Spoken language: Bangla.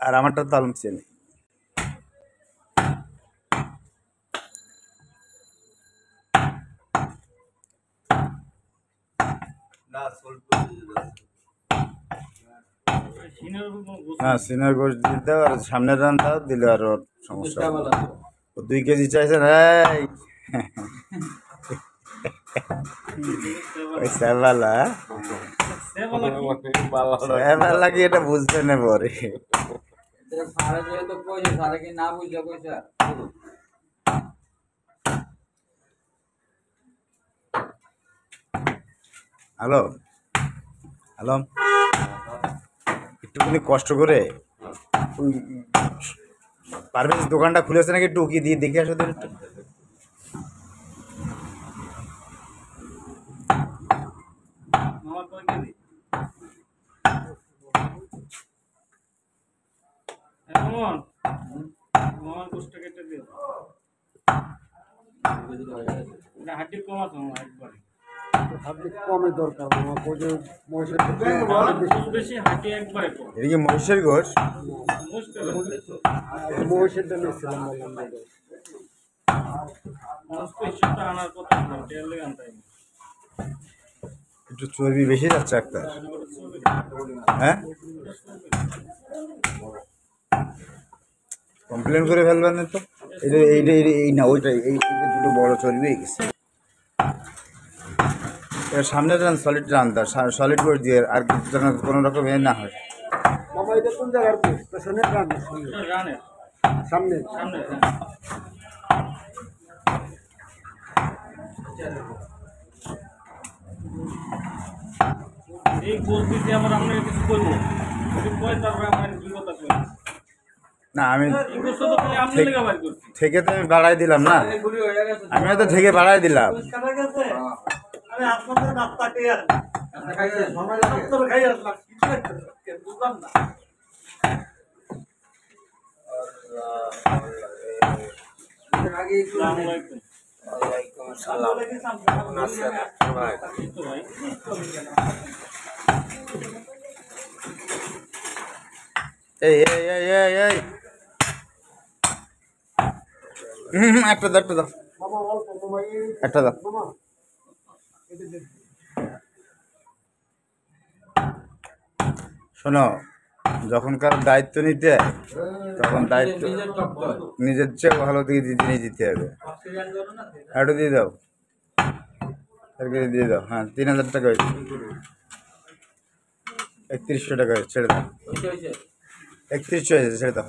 আর আমারটা তো আলম চিনি। না সিনিয়র গোশ দিয়ে দাও আর সামনের রানটা দিলে আর ওর সমস্যা হবে না। ও 2 কেজি চাইছেন এই সেবালা সেবালা কি এটা বুঝবে না পরে। হ্যালো হ্যালো, একটুখানি কষ্ট করে ওই পারভেজ দোকানটা খুলেছে নাকি একটু উকি দিয়ে দেখে আসো তো একটু। এটা কি মহিষের গোশ? একটু চর্বি বেশি যাচ্ছে একটা। হ্যাঁ, কমপ্লেন করে ফেলবেন না তো। এই না ওইটাই, এই দুটো বড় চর্বি হয়ে গেছে। এবার সামনের রান সলিড রান তার সলিড গোশ দিয়ে, আর যেন কোনো রকম এ না হয়। সামনে না আমি থেকে তো আমি বাড়াই দিলাম না, আমি হয়তো থেকে বাড়াই দিলাম। এই এই এই এই এই একটা দাও একটা দাও একটা দাও। শোনো, যখন কারো দায়িত্ব নিতে তখন দায়িত্ব নিজের চেয়ে ভালো দিকে জিনিস দিতে হবে। একটু দিয়ে দাও, দিয়ে দাও। হ্যাঁ 3000 টাকা হয়েছে, 3100 টাকা হয়েছে, ছেড়ে দাও। 3100 হয়েছে, ছেড়ে দাও।